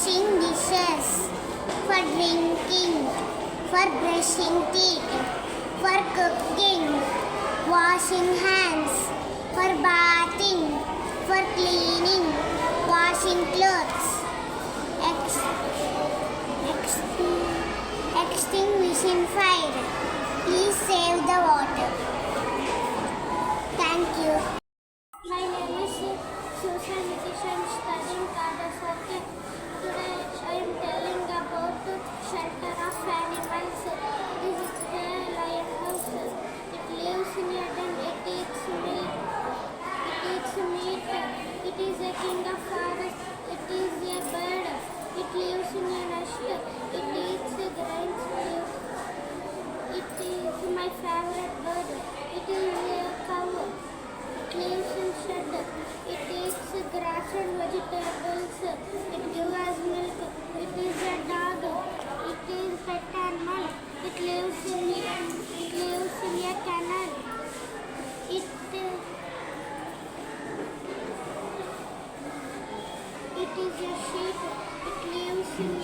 washing dishes, for drinking, for brushing teeth, for cooking, washing hands, for bathing, for cleaning, washing clothes, extinguishing fire. Please save the water. Thank you. My name is Susan Nitish. I am studying Kadasake. Today I am telling about shelter of animals. This is a lion house. It lives in a den. It eats meat. It is a king of forest. It is a bird. It lives in a nest. It eats grains. It is my favorite bird. It is a cow. It lives in shed. It eats grass and vegetables. It gives us milk. It is a dog. It is pet animal. It lives in a kennel. It is a sheep. It lives in a